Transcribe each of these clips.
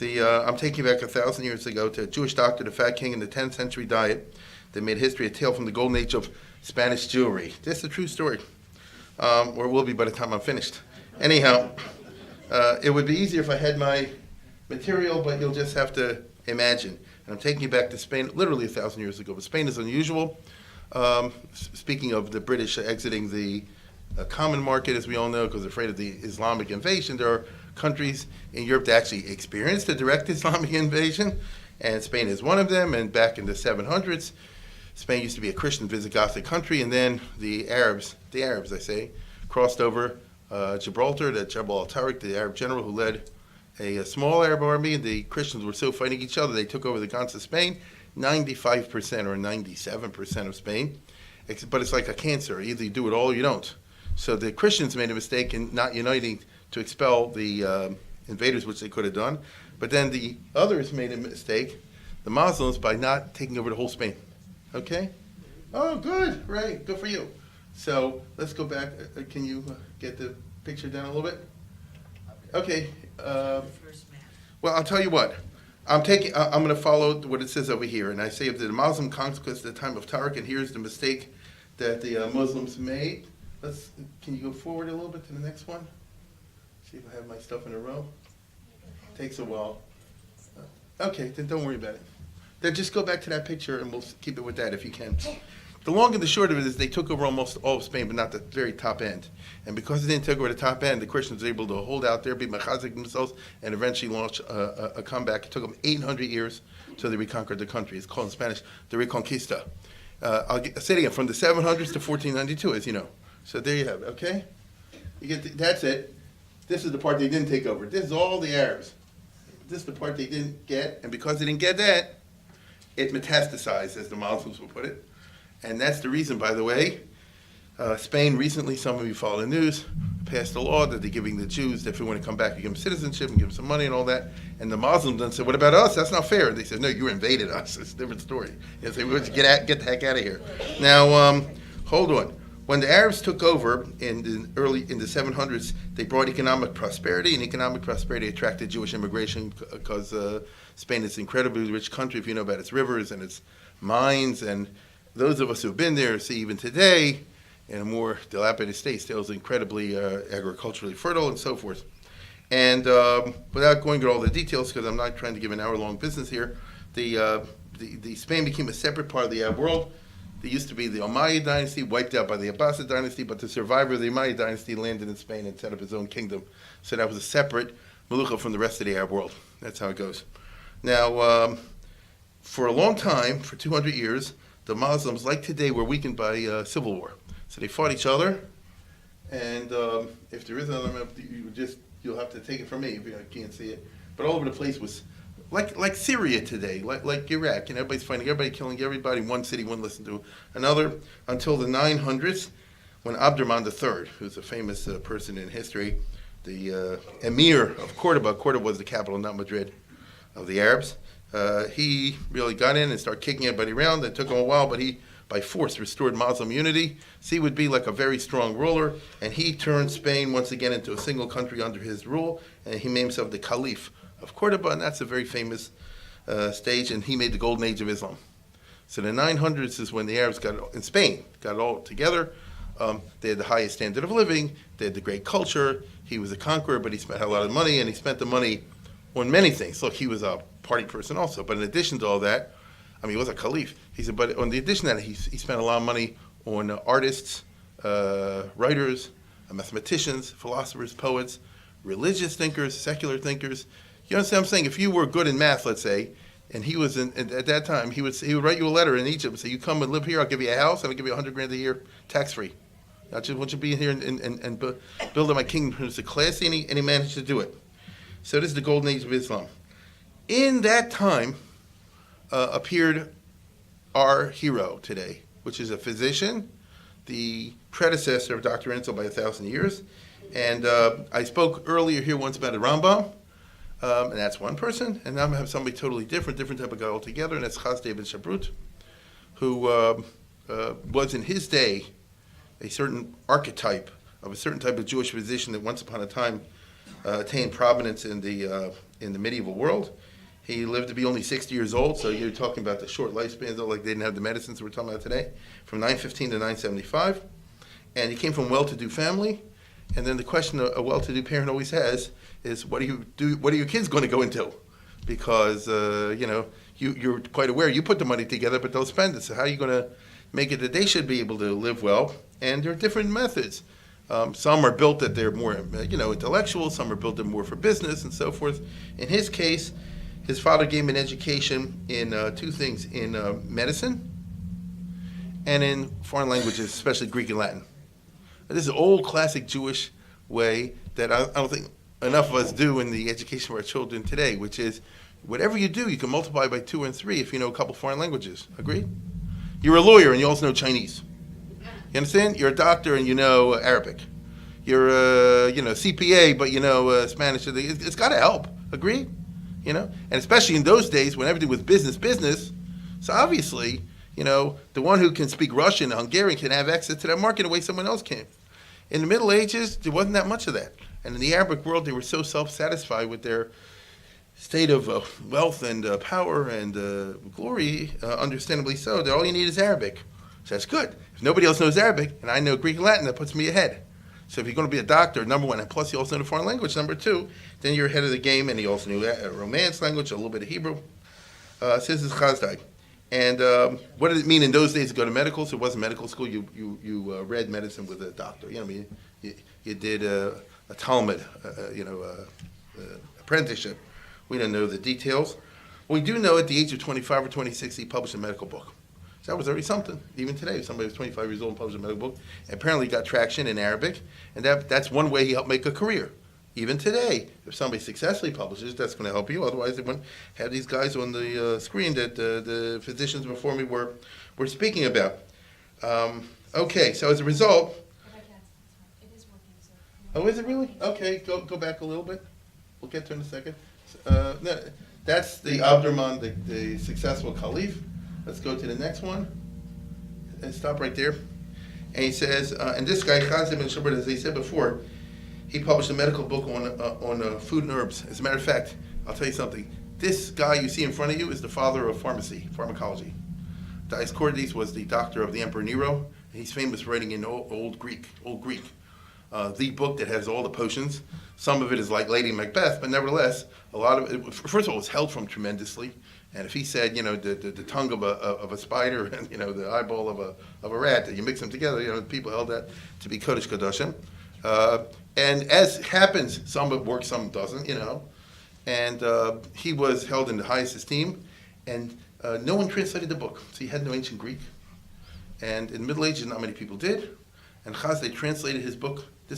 I'm taking you back 1,000 years ago to a Jewish doctor, the Fat King, in the 10th century diet that made history a tale from the golden age of Spanish Jewry. This is a true story, or it will be by the time I'm finished. Anyhow, it would be easier if I had my material, but you'll just have to imagine. And I'm taking you back to Spain, literally 1,000 years ago. But Spain is unusual. Speaking of the British exiting the common market, as we all know, because they're afraid of the Islamic invasion, there are countries in Europe that actually experienced a direct Islamic invasion, and Spain is one of them. And back in the 700s, Spain used to be a Christian Visigothic country, and then the Arabs, I say, crossed over Gibraltar to Jabal al-Tariq, the Arab general who led a small Arab army, and the Christians were so fighting each other, they took over the guns of Spain, 95% or 97% of Spain. But it's like a cancer. Either you do it all or you don't. So the Christians made a mistake in not uniting to expel the invaders, which they could have done. But then the others made a mistake, the Muslims, by not taking over the whole Spain. Okay? Oh, good. Right. Good for you. So let's go back. Can you get the picture down a little bit? Okay. Well, I'll tell you what. I'm going to follow what it says over here. And I say of the Muslim conquest at the time of Tariq, and here's the mistake that the Muslims made. Can you go forward a little bit to the next one? See if I have my stuff in a row. Takes a while. Okay, then don't worry about it. Then just go back to that picture and we'll keep it with that if you can. The long and the short of it is they took over almost all of Spain, but not the very top end. And because they didn't take over the top end, the Christians were able to hold out there, be machazik themselves, and eventually launch a comeback. It took them 800 years till they reconquered the country. It's called in Spanish the Reconquista. I'll say it again, from the 700s to 1492, as you know. So there you have it, okay? That's it. This is the part they didn't take over. This is all the Arabs. This is the part they didn't get, and because they didn't get that, it metastasized, as the Muslims will put it. And that's the reason, by the way, Spain recently, some of you follow the news, passed a law that they're giving the Jews, if they want to come back, you give them citizenship and give them some money and all that. And the Muslims then said, what about us? That's not fair. And they said, no, you invaded us. It's a different story. They said, get the heck out of here. Now, hold on. When the Arabs took over in the 700s, they brought economic prosperity, and economic prosperity attracted Jewish immigration because Spain is an incredibly rich country, if you know about its rivers and its mines. And those of us who've been there see even today, in a more dilapidated state, still is incredibly agriculturally fertile and so forth. And without going into all the details, because I'm not trying to give an hour-long business here, the Spain became a separate part of the Arab world. There used to be the Umayyad dynasty, wiped out by the Abbasid dynasty, but the survivor of the Umayyad dynasty landed in Spain and set up his own kingdom. So that was a separate Melucha from the rest of the Arab world. That's how it goes. Now, for a long time, for 200 years, the Muslims, like today, were weakened by civil war. So they fought each other, and if there is another map, you'll have to take it from me if you can't see it. But all over the place was like Syria today, like Iraq. Everybody's fighting, everybody killing everybody. One city wouldn't listen to another until the 900s, when Abdurrahman III, who's a famous person in history, the emir of Cordoba. Cordoba was the capital, not Madrid, of the Arabs. He really got in and started kicking everybody around. It took him a while, but he, by force, restored Muslim unity. So he would be like a very strong ruler, and he turned Spain once again into a single country under his rule, and he made himself the Caliph of Cordoba, and that's a very famous stage, and he made the golden age of Islam. So the 900s is when the Arabs in Spain got it all together. They had the highest standard of living, they had the great culture. He was a conqueror, but he had a lot of money, and he spent the money on many things. Look, he was a party person also, but in addition to all that, he was a caliph. He said, but on the addition to that, he spent a lot of money on artists, writers, mathematicians, philosophers, poets, religious thinkers, secular thinkers. You understand what I'm saying? If you were good in math, let's say, and he was at that time, he would write you a letter in Egypt and say, you come and live here, I'll give you a house, and I'll give you $100,000 a year, tax-free. I just want you to be here and build up my kingdom. It's a classy, and he managed to do it. So this is the golden age of Islam. In that time appeared our hero today, which is a physician, the predecessor of Dr. Insel by 1,000 years. And I spoke earlier here once about a Rambam, and that's one person. And now I'm going to have somebody totally different type of guy altogether, and that's Chaz David Shabrut, who was in his day a certain archetype of a certain type of Jewish physician that once upon a time attained prominence in the in the medieval world. He lived to be only 60 years old, so you're talking about the short lifespans, though, like they didn't have the medicines we're talking about today, from 915 to 975. And he came from a well-to-do family. And then the question a well-to-do parent always has is, what are your kids going to go into? Because, you're quite aware you put the money together, but they'll spend it. So how are you going to make it that they should be able to live well? And there are different methods. Some are built that they're more, intellectual. Some are built that are more for business and so forth. In his case, his father gave him an education in two things, in medicine and in foreign languages, especially Greek and Latin. This is an old classic Jewish way that I don't think enough of us do in the education of our children today, which is whatever you do, you can multiply by 2 and 3 if you know a couple foreign languages. Agreed? You're a lawyer and you also know Chinese. You understand? You're a doctor and you know Arabic. You're a CPA, but you know Spanish. It's got to help. Agreed? And especially in those days when everything was business. So obviously, the one who can speak Russian and Hungarian can have access to that market in a way someone else can. In the Middle Ages, there wasn't that much of that. And in the Arabic world, they were so self-satisfied with their state of wealth and power and glory, understandably so, that all you need is Arabic. So that's good. If nobody else knows Arabic, and I know Greek and Latin, that puts me ahead. So if you're going to be a doctor, number one, and plus you also know a foreign language, number two, then you're ahead of the game, and he also knew a Romance language, a little bit of Hebrew. So this is Chazdai. And what did it mean in those days to go to medical? So it wasn't medical school. You read medicine with a doctor. You did a Talmud, apprenticeship. We don't know the details. We do know at the age of 25 or 26, he published a medical book. So that was already something. Even today, if somebody was 25 years old and published a medical book, and apparently got traction in Arabic, and that's one way he helped make a career. Even today, if somebody successfully publishes, that's going to help you. Otherwise, they wouldn't have these guys on the screen that the physicians before me were speaking about. Okay, so as a result... It is working, so... Oh, is it really? Okay, go back a little bit. We'll get to it in a second. No, that's the Abdurrahman, the successful caliph. Let's go to the next one. And stop right there. And he says, and this guy, Katz, as he said before, he published a medical book on food and herbs. As a matter of fact, I'll tell you something. This guy you see in front of you is the father of pharmacology. Dioscorides was the doctor of the Emperor Nero. He's famous for writing in Old Greek, the book that has all the potions. Some of it is like Lady Macbeth, but nevertheless, a lot of it, first of all, was held from tremendously. And if he said, the tongue of a spider and, the eyeball of a rat, that you mix them together, people held that to be Kodesh Kodashim. And as happens, some of it works, some doesn't, And he was held in the highest esteem, and no one translated the book. So he had no ancient Greek. And in the Middle Ages, not many people did. And Chazdai translated this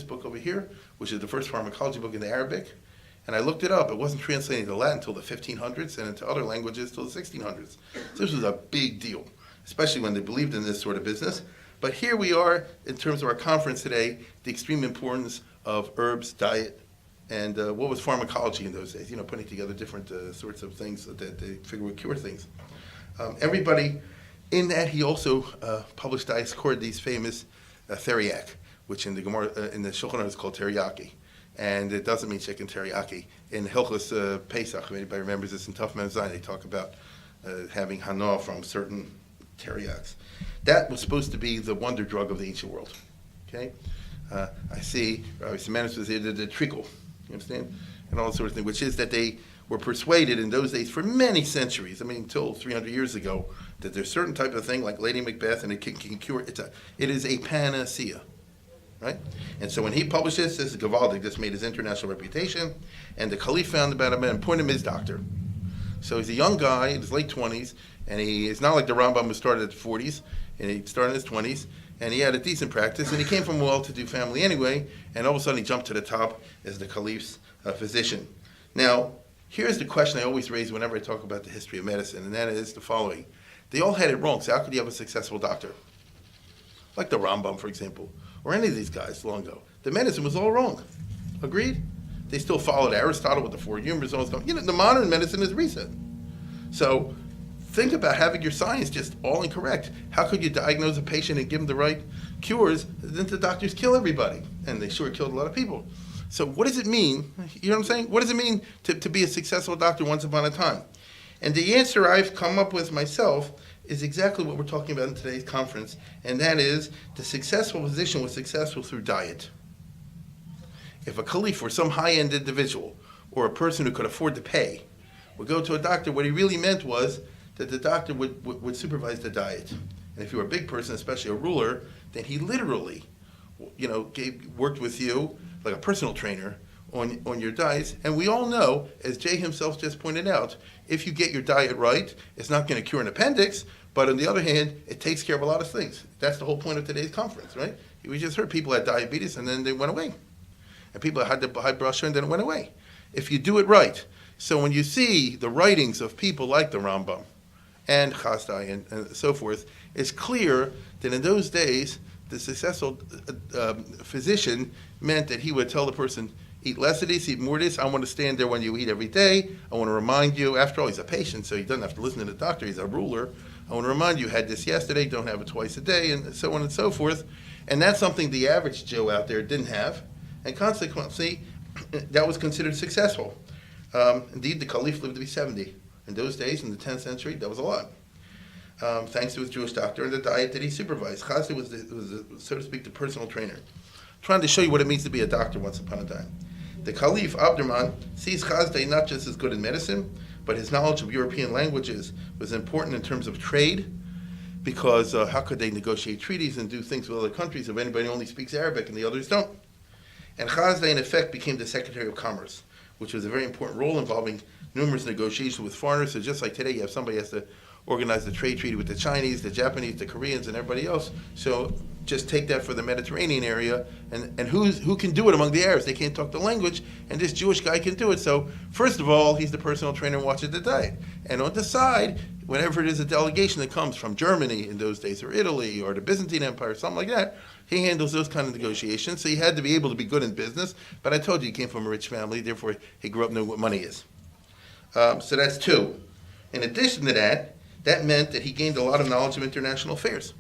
book over here, which is the first pharmacology book in the Arabic. And I looked it up. It wasn't translated into Latin until the 1500s and into other languages till the 1600s. So this was a big deal, especially when they believed in this sort of business. But here we are, in terms of our conference today, the extreme importance of herbs, diet, and what was pharmacology in those days, putting together different sorts of things that they figure would cure things. Everybody, in that he also published Dioscorides' famous theriac, which in the Gemara, in the Shulchan Aruch is called teriyaki. And it doesn't mean chicken teriyaki. In Hilchos Pesach, if anybody remembers this in Tuf Mem Zayin, they talk about having hana from certain teriaks. That was supposed to be the wonder drug of the ancient world. Okay? I see Rabbi Simanis was here, the treacle, you understand? And all that sort of thing, which is that they were persuaded in those days for many centuries, until 300 years ago, that there's certain type of thing like Lady Macbeth and it can cure, it is a panacea. Right? And so when he published this is Gavaldic, this made his international reputation, and the Caliph found about him and appointed him his doctor. So he's a young guy in his late 20s, and he is not like the Rambam who started at the 40s, and he started in his 20s, and he had a decent practice, and he came from a well-to-do family anyway, and all of a sudden he jumped to the top as the Caliph's physician. Now, here's the question I always raise whenever I talk about the history of medicine, and that is the following. They all had it wrong, so how could you have a successful doctor? Like the Rambam, for example, or any of these guys long ago. The medicine was all wrong. Agreed? They still followed Aristotle with the four humors and all stuff. The modern medicine is recent. So think about having your science just all incorrect. How could you diagnose a patient and give them the right cures? Didn't the doctors kill everybody? And they sure killed a lot of people. So what does it mean? You know what I'm saying? What does it mean to be a successful doctor once upon a time? And the answer I've come up with myself is exactly what we're talking about in today's conference, and that is the successful physician was successful through diet. If a caliph or some high-end individual or a person who could afford to pay would go to a doctor, what he really meant was that the doctor would supervise the diet. And if you were a big person, especially a ruler, then he literally, worked with you like a personal trainer on your diets. And we all know, as Jay himself just pointed out, if you get your diet right, it's not going to cure an appendix, but on the other hand, it takes care of a lot of things. That's the whole point of today's conference, right? We just heard people had diabetes and then they went away. And people had the high blood sugar and then it went away. If you do it right. So when you see the writings of people like the Rambam and Chazdai and so forth, it's clear that in those days, the successful physician meant that he would tell the person, eat less of this, eat more of this. I want to stand there when you eat every day. I want to remind you, after all, he's a patient, so he doesn't have to listen to the doctor. He's a ruler. I want to remind you, had this yesterday, don't have it twice a day, and so on and so forth. And that's something the average Joe out there didn't have. And consequently, that was considered successful. Indeed, the Caliph lived to be 70. In those days, in the 10th century, that was a lot. Thanks to his Jewish doctor and the diet that he supervised. Chazdai was so to speak, the personal trainer. Trying to show you what it means to be a doctor once upon a time. The Caliph, Abdurrahman, sees Chazdai not just as good in medicine, but his knowledge of European languages was important in terms of trade, because how could they negotiate treaties and do things with other countries if anybody only speaks Arabic and the others don't? And Chazdai, in effect, became the Secretary of Commerce, which was a very important role involving numerous negotiations with foreigners. So just like today, you have somebody has to organize the trade treaty with the Chinese, the Japanese, the Koreans, and everybody else. So just take that for the Mediterranean area, and who can do it among the Arabs? They can't talk the language, and this Jewish guy can do it. So first of all, he's the personal trainer and watches the diet. And on the side, whenever it is a delegation that comes from Germany in those days, or Italy, or the Byzantine Empire, something like that, he handles those kind of negotiations. So he had to be able to be good in business. But I told you he came from a rich family, therefore he grew up knowing what money is. So that's two. In addition to that, that meant that he gained a lot of knowledge of international affairs.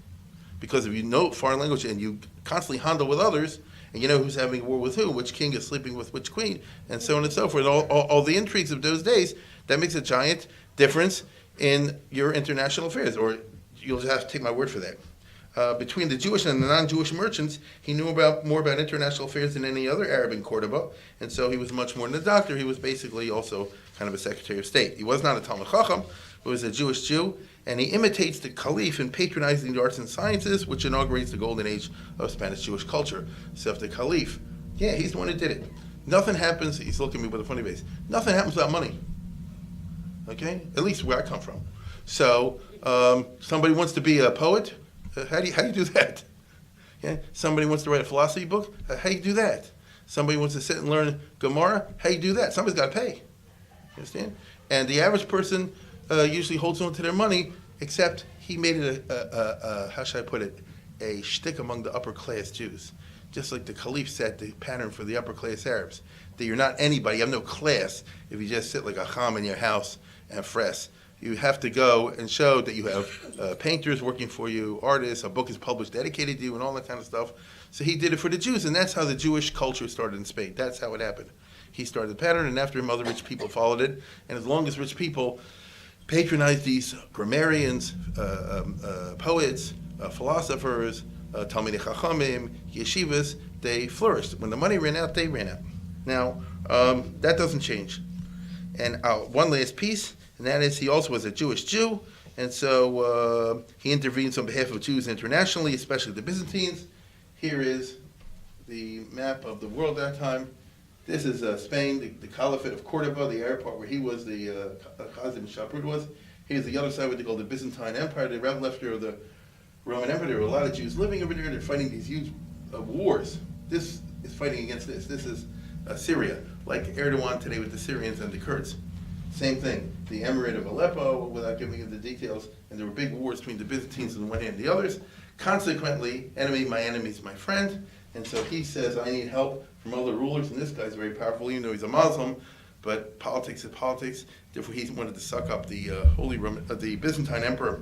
Because if you know foreign language and you constantly handle with others, and you know who's having war with who, which king is sleeping with which queen, and so on and so forth, all the intrigues of those days, that makes a giant difference in your international affairs, or you'll just have to take my word for that. Between the Jewish and the non-Jewish merchants, he knew more about international affairs than any other Arab in Cordoba, and so he was much more than a doctor. He was basically also kind of a Secretary of State. He was not a Talmid Chacham, but was a Jewish Jew, and he imitates the Caliph in patronizing the arts and sciences, which inaugurates the golden age of Spanish Jewish culture. So if the Caliph, he's the one who did it. Nothing happens, he's looking at me with a funny face, nothing happens without money. Okay? At least where I come from. So, somebody wants to be a poet, how do you do that? Yeah? Somebody wants to write a philosophy book, how do you do that? Somebody wants to sit and learn Gemara, how do you do that? Somebody's got to pay. You understand? And the average person usually holds on to their money, except he made it how should I put it, a shtick among the upper class Jews. Just like the Caliph set the pattern for the upper class Arabs. That you're not anybody, you have no class if you just sit like a cham in your house and fres. You have to go and show that you have painters working for you, artists, a book is published dedicated to you, and all that kind of stuff. So he did it for the Jews, and that's how the Jewish culture started in Spain. That's how it happened. He started the pattern, and after him, other rich people followed it. And as long as rich people patronized these grammarians, poets, philosophers, Talmidei Chachamim, yeshivas, they flourished. When the money ran out, they ran out. Now, that doesn't change. And one last piece, and that is he also was a Jewish Jew, and so he intervenes on behalf of Jews internationally, especially the Byzantines. Here is the map of the world at that time. This is Spain, the Caliphate of Cordoba, the Arab part where he was, the Khazim Shaprud was. Here's the other side, what they call the Byzantine Empire, the right left of the Roman Empire. There were a lot of Jews living over there. They're fighting these huge wars. This is fighting against this. This is Syria, like Erdogan today with the Syrians and the Kurds. Same thing. The Emirate of Aleppo, without giving you the details, and there were big wars between the Byzantines on the one hand and the others. Consequently, enemy, my enemy is my friend. And so he says, I need help from other rulers, and this guy's very powerful, even though he's a Muslim, but politics is politics. Therefore, he wanted to suck up the the Byzantine emperor.